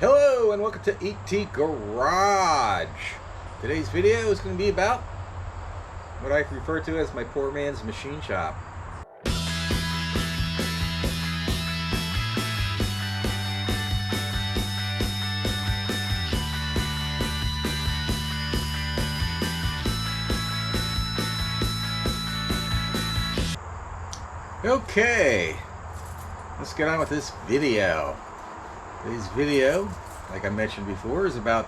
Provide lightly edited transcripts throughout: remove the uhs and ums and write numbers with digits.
Hello and welcome to ET Garage. Today's video is going to be about what I refer to as my poor man's machine shop. Okay, let's get on with this video. Today's video, like I mentioned before, is about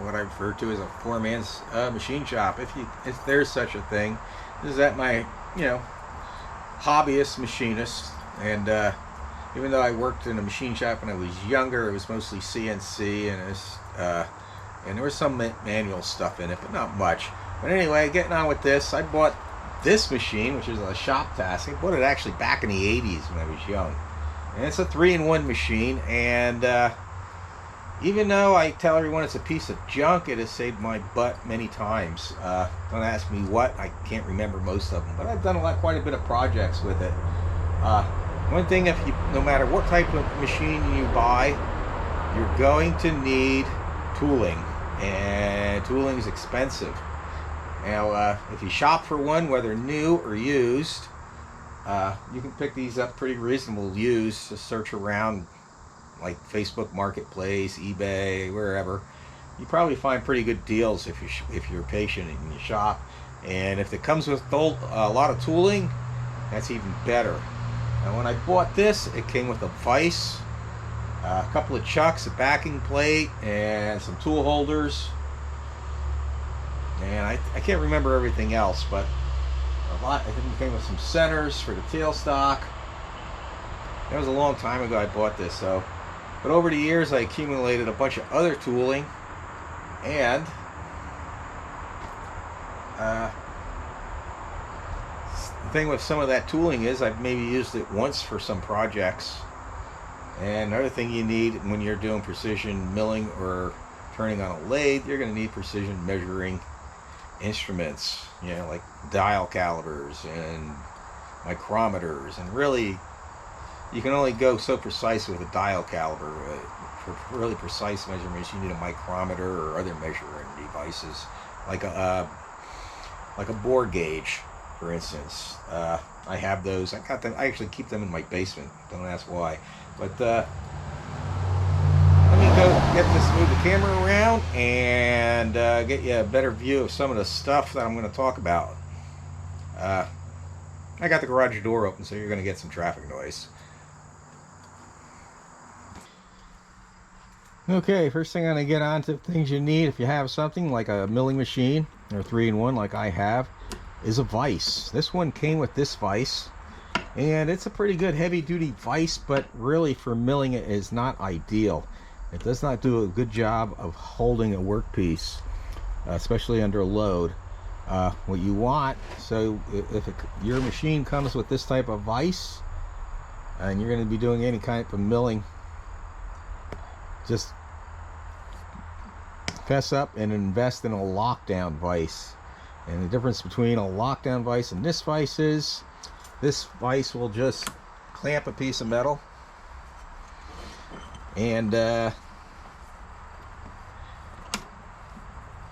what I refer to as a poor man's machine shop. If there's such a thing, this is at my hobbyist machinist, and even though I worked in a machine shop when I was younger, it was mostly CNC and there was some manual stuff in it, but not much. But anyway, getting on with this, I bought this machine, which is a shop task. I bought it actually back in the 80s when I was young. And it's a 3-in-1 machine, and even though I tell everyone it's a piece of junk, it has saved my butt many times. Don't ask me what, I can't remember most of them, but I've done quite a bit of projects with it. One thing, no matter what type of machine you buy, you're going to need tooling, and tooling is expensive. Now, if you shop for one, whether new or used, you can pick these up pretty reasonable used. Just search around like Facebook Marketplace, eBay, wherever. You probably find pretty good deals if you're patient and you shop. And if it comes with a lot of tooling, that's even better. Now, when I bought this, it came with a vise, a couple of chucks, a backing plate, and some tool holders. And I can't remember everything else, but I think it came with some centers for the tailstock. That was a long time ago I bought this, but over the years I accumulated a bunch of other tooling, and the thing with some of that tooling is I've maybe used it once for some projects. And another thing you need when you're doing precision milling or turning on a lathe, you're going to need precision measuring instruments, like dial calipers and micrometers. And really, you can only go so precise with a dial caliper. For really precise measurements, you need a micrometer or other measuring devices, like a bore gauge, for instance. I have those. I got them. I actually keep them in my basement. Don't ask why. But let me move the camera around and get you a better view of some of the stuff that I'm going to talk about. I got the garage door open, so you're going to get some traffic noise. Okay, first thing I'm going to get on to things you need if you have something like a milling machine or 3-in-1 like I have, is a vise. This one came with this vise, and it's a pretty good heavy-duty vise, but really for milling it is not ideal. It does not do a good job of holding a workpiece, especially under load. What you want, so if your machine comes with this type of vise, and you're going to be doing any kind of milling, just fess up and invest in a lockdown vise. And the difference between a lockdown vise and this vise is, this vise will just clamp a piece of metal, and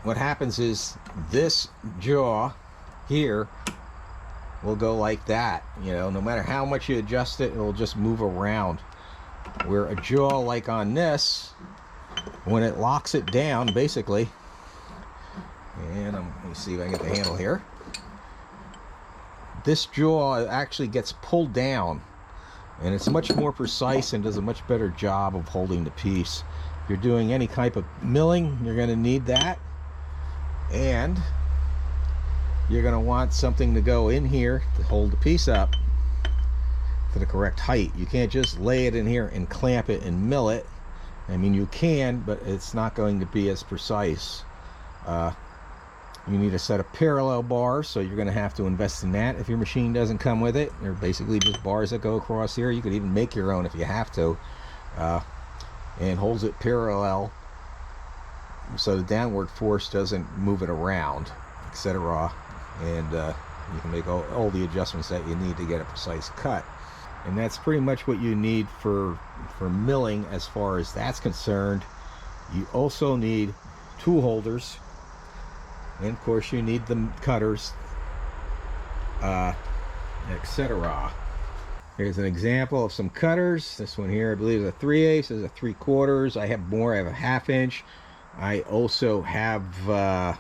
what happens is this jaw here will go like that. No matter how much you adjust it, it'll just move around. Where a jaw like on this, when it locks it down, basically, and let me see if I can get the handle here. This jaw actually gets pulled down, and it's much more precise and does a much better job of holding the piece. If you're doing any type of milling, you're going to need that, and you're going to want something to go in here to hold the piece up to the correct height. You can't just lay it in here and clamp it and mill it. I mean, you can, but it's not going to be as precise. You need a set of parallel bars, so you're going to have to invest in that if your machine doesn't come with it. They're basically just bars that go across here. You could even make your own if you have to, and holds it parallel so the downward force doesn't move it around, etc. And you can make all the adjustments that you need to get a precise cut. And that's pretty much what you need for milling as far as that's concerned. You also need tool holders, and of course you need the cutters, etc. Here's an example of some cutters. This one here I believe is a 3/8, this is a 3/4. I have more, I have a 1/2 inch. I also have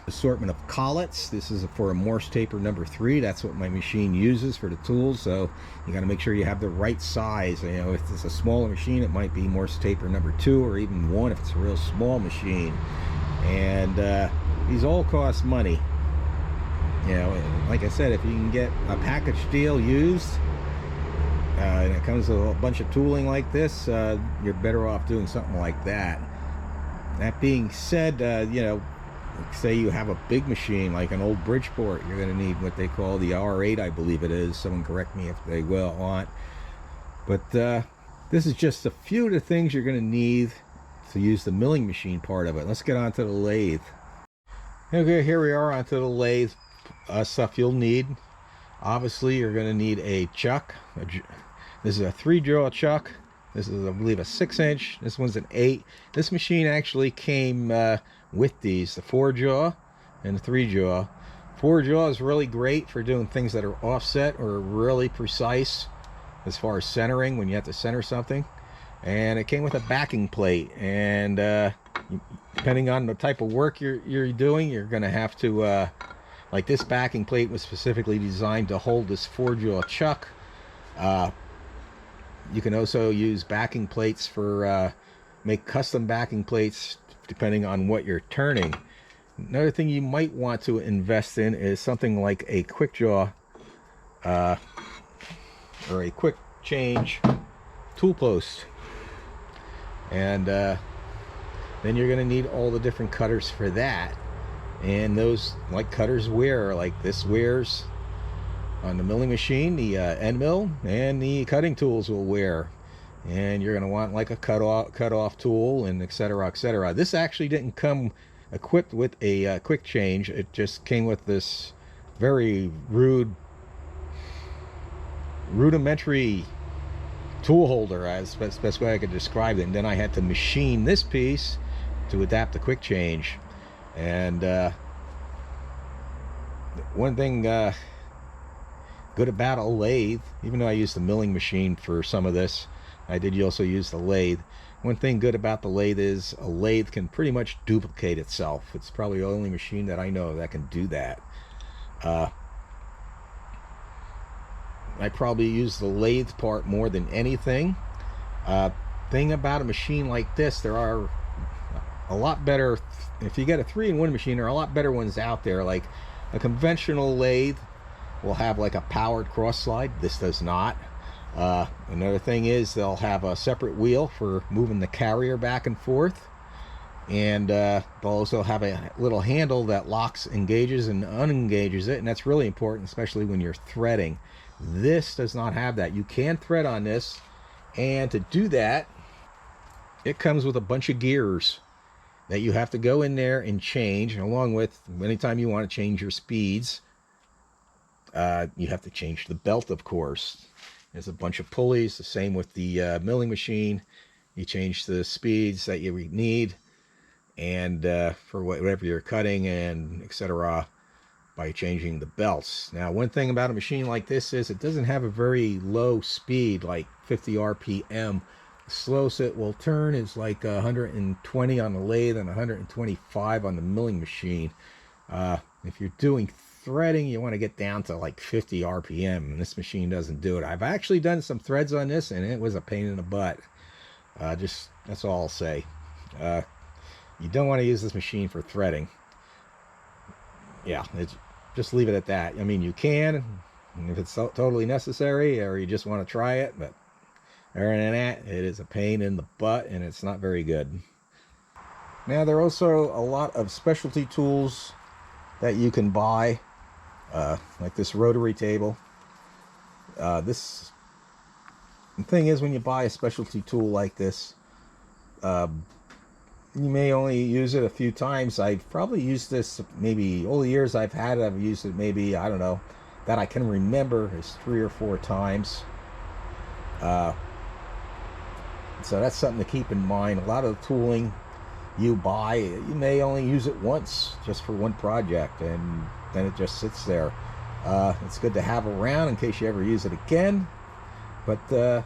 assortment of collets. This is for a Morse taper number 3. That's what my machine uses for the tools. So you got to make sure you have the right size. You know, if it's a smaller machine, it might be Morse taper number 2 or even 1 if it's a real small machine. And these all cost money. You know, like I said, if you can get a package deal used, and it comes with a bunch of tooling like this, you're better off doing something like that. That being said, you know, say you have a big machine like an old Bridgeport, you're going to need what they call the R8, I believe it is. Someone correct me if they will want. But this is just a few of the things you're going to need to use the milling machine part of it. Let's get on to the lathe. Okay, here we are onto the lathe. Stuff you'll need. Obviously, you're going to need a chuck. This is a 3-jaw chuck. This is, I believe, a 6-inch. This one's an 8. This machine actually came with these, the 4-jaw and the 3-jaw. 4-jaw is really great for doing things that are offset or really precise as far as centering, when you have to center something. And it came with a backing plate. And depending on the type of work you're doing, you're going to have to, like this backing plate was specifically designed to hold this 4-jaw chuck. You can also use backing plates for make custom backing plates depending on what you're turning. Another thing you might want to invest in is something like a quick jaw or a quick change tool post. And then you're going to need all the different cutters for that. And those, like cutters wear, like this wears on the milling machine, the end mill, and the cutting tools will wear. And you're going to want like a cut off tool, and etc, etc. This actually didn't come equipped with a quick change. It just came with this very rudimentary tool holder, as best way I could describe it. And then I had to machine this piece to adapt the quick change. And one thing good about a lathe, even though I used the milling machine for some of this, I did also use the lathe. One thing good about the lathe is a lathe can pretty much duplicate itself. It's probably the only machine that I know that can do that. I probably use the lathe part more than anything. Thing about a machine like this, there are a lot better, if you get a 3-in-1 machine, there are a lot better ones out there. Like a conventional lathe will have like a powered cross slide. This does not. Another thing is they'll have a separate wheel for moving the carrier back and forth, and they'll also have a little handle that locks, engages, and unengages it, and that's really important, especially when you're threading. This does not have that. You can thread on this, and to do that, it comes with a bunch of gears that you have to go in there and change, along with anytime you want to change your speeds, you have to change the belt, of course. There's a bunch of pulleys, the same with the milling machine. You change the speeds that you need, and for whatever you're cutting, and etc., by changing the belts. Now, one thing about a machine like this is it doesn't have a very low speed, like 50 RPM. The slowest it will turn is like 120 on the lathe and 125 on the milling machine. If you're doing threading, you want to get down to like 50 RPM, and this machine doesn't do it. I've actually done some threads on this, and it was a pain in the butt. That's all I'll say. You don't want to use this machine for threading. Yeah, just leave it at that. I mean, you can, if it's totally necessary, or you just want to try it, but other than that, it is a pain in the butt, and it's not very good. Now, there are also a lot of specialty tools that you can buy, like this rotary table. The thing is, when you buy a specialty tool like this, you may only use it a few times. I've probably used this, maybe all the years I've had it, I've used it maybe, I don't know, that I can remember is 3 or 4 times. So that's something to keep in mind. A lot of the tooling you buy, you may only use it once, just for one project, and then it just sits there. It's good to have around in case you ever use it again. But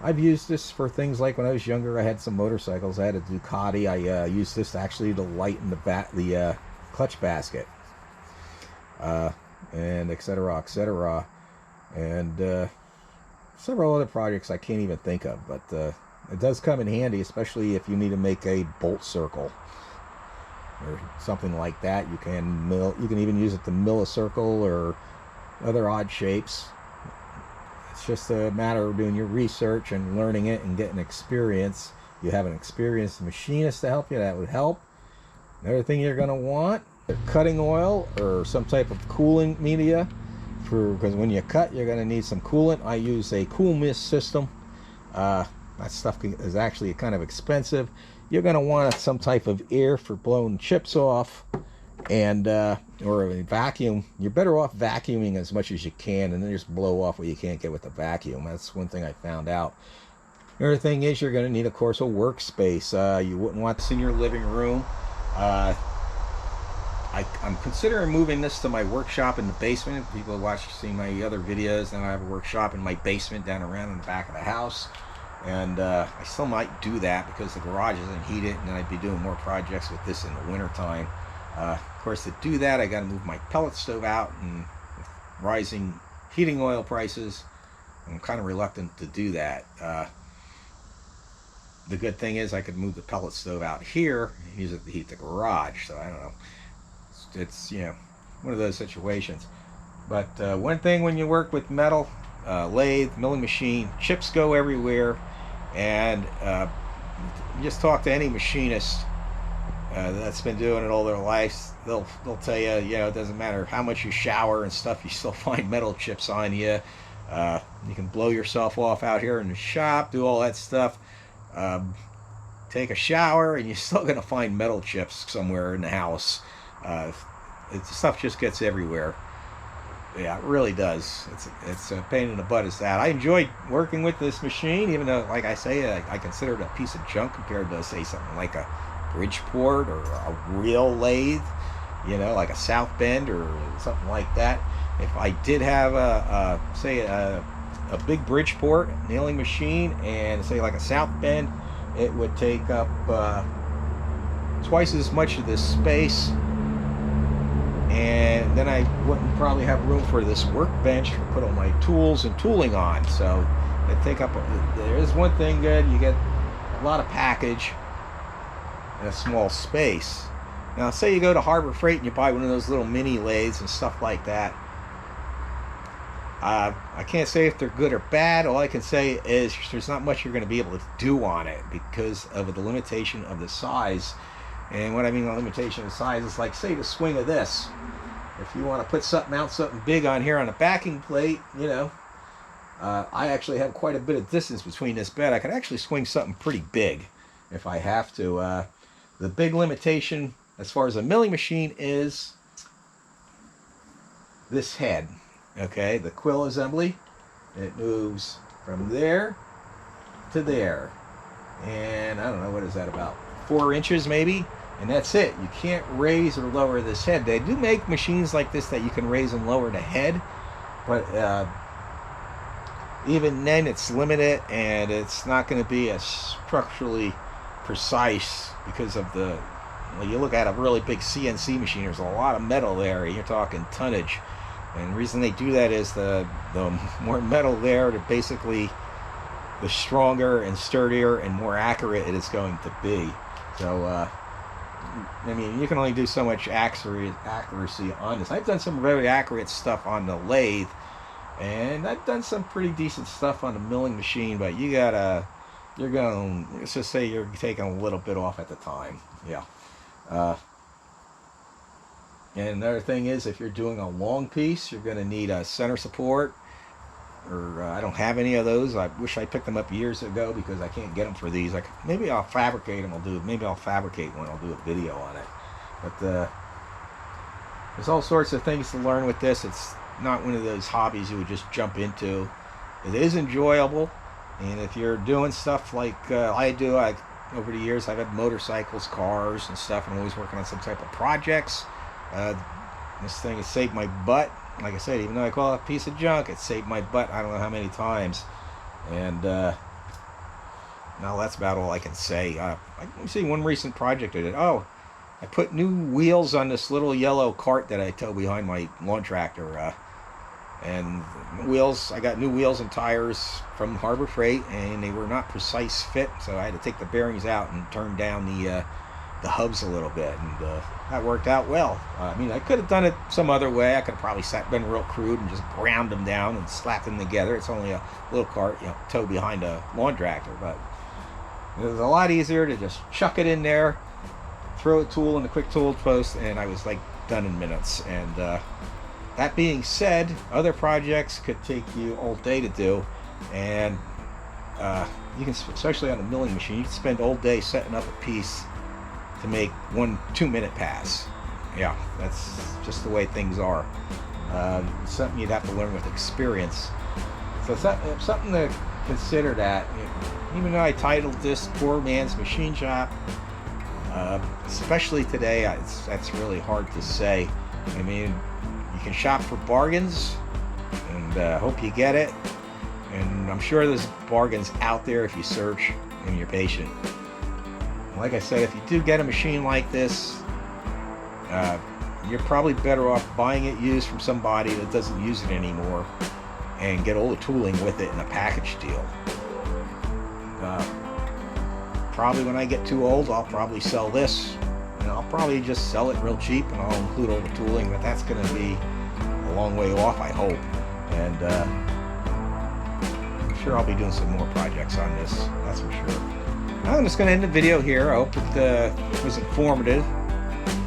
I've used this for things like when I was younger. I had some motorcycles. I had a Ducati. I used this actually to lighten the clutch basket, and etc. etc. And several other projects I can't even think of, but it does come in handy, especially if you need to make a bolt circle or something like that. You can even use it to mill a circle or other odd shapes. It's just a matter of doing your research and learning it and getting experience. You have an experienced machinist to help you, that would help. Another thing you're going to want, cutting oil or some type of cooling media, because when you cut, you're going to need some coolant. I use a cool mist system. That stuff is actually kind of expensive. You're going to want some type of air for blowing chips off, and or a vacuum. You're better off vacuuming as much as you can, and then just blow off what you can't get with the vacuum. That's one thing I found out. Another thing is you're going to need, of course, a workspace. You wouldn't want this in your living room. I'm considering moving this to my workshop in the basement. People see my other videos, and I have a workshop in my basement down around in the back of the house. And I still might do that because the garage isn't heated, and then I'd be doing more projects with this in the wintertime. Of course, to do that, I got to move my pellet stove out, and with rising heating oil prices, I'm kind of reluctant to do that. The good thing is I could move the pellet stove out here and use it to heat the garage. So I don't know. It's one of those situations. But one thing when you work with metal, lathe, milling machine, chips go everywhere, and just talk to any machinist that's been doing it all their lives. They'll tell you, it doesn't matter how much you shower and stuff, you still find metal chips on you. You can blow yourself off out here in the shop, do all that stuff, take a shower, and you're still going to find metal chips somewhere in the house. Stuff just gets everywhere. Yeah, it really does. It's a pain in the butt as that. I enjoyed working with this machine, even though, like I say, I consider it a piece of junk compared to, say, something like a Bridgeport or a real lathe, like a South Bend or something like that. If I did have a big Bridgeport nailing machine and, say, like a South Bend, it would take up twice as much of this space, and then I wouldn't probably have room for this workbench to put all my tools and tooling on. So it take up. There is one thing good: you get a lot of package in a small space. Now, say you go to Harbor Freight and you buy one of those little mini lathes and stuff like that. I can't say if they're good or bad. All I can say is there's not much you're going to be able to do on it because of the limitation of the size. And what I mean by limitation of size is, like, say, the swing of this. If you want to mount something big on here on a backing plate, I actually have quite a bit of distance between this bed. I can actually swing something pretty big if I have to. The big limitation as far as a milling machine is this head. Okay, the quill assembly. It moves from there to there. And I don't know, what is that, about 4 inches maybe? And that's it. You can't raise or lower this head. They do make machines like this that you can raise and lower the head, but even then it's limited, and it's not going to be as structurally precise because of you look at a really big CNC machine, there's a lot of metal there. You're talking tonnage. And the reason they do that is the more metal there, basically the stronger and sturdier and more accurate it is going to be. So I mean, you can only do so much accuracy on this. I've done some very accurate stuff on the lathe, and I've done some pretty decent stuff on the milling machine, but let's just say you're taking a little bit off at the time. Yeah. And another thing is, if you're doing a long piece, you're going to need a center support, or I don't have any of those. I wish I picked them up years ago because I can't get them for these. Maybe I'll fabricate them. Maybe I'll fabricate one. I'll do a video on it. But there's all sorts of things to learn with this. It's not one of those hobbies you would just jump into. It is enjoyable, and if you're doing stuff like I do, over the years. I've had motorcycles, cars, and stuff. I'm always working on some type of projects. This thing has saved my butt. Like I said, even though I call it a piece of junk, it saved my butt I don't know how many times. And now that's about all I can say. Let me see one recent project I did. Oh, I put new wheels on this little yellow cart that I tow behind my lawn tractor. And wheels, I got new wheels and tires from Harbor Freight, and they were not precise fit, so I had to take the bearings out and turn down the hubs a little bit, and that worked out well. I mean, I could have done it some other way. I could have probably been real crude and just ground them down and slapped them together. It's only a little cart, towed behind a lawn tractor, but it was a lot easier to just chuck it in there, throw a tool in the quick tool post, and I was like done in minutes. And that being said, other projects could take you all day to do, and you can, especially on a milling machine, you can spend all day setting up a piece to make 1 2-minute pass. Yeah, that's just the way things are. It's something you'd have to learn with experience. So something to consider that. Even though I titled this Poor Man's Machine Shop, especially today, that's really hard to say. I mean, you can shop for bargains, and hope you get it. And I'm sure there's bargains out there if you search and you're patient. Like I said, if you do get a machine like this, you're probably better off buying it used from somebody that doesn't use it anymore, and get all the tooling with it in a package deal. Probably when I get too old, I'll probably sell this. I'll probably just sell it real cheap, and I'll include all the tooling, but that's going to be a long way off, I hope. And I'm sure I'll be doing some more projects on this, that's for sure. I'm just going to end the video here. I hope it was informative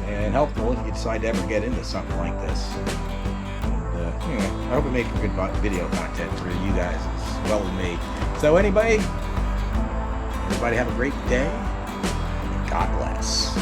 and helpful if you decide to ever get into something like this. And anyway, I hope it made for good video content for you guys as well as me. So everybody have a great day, and God bless.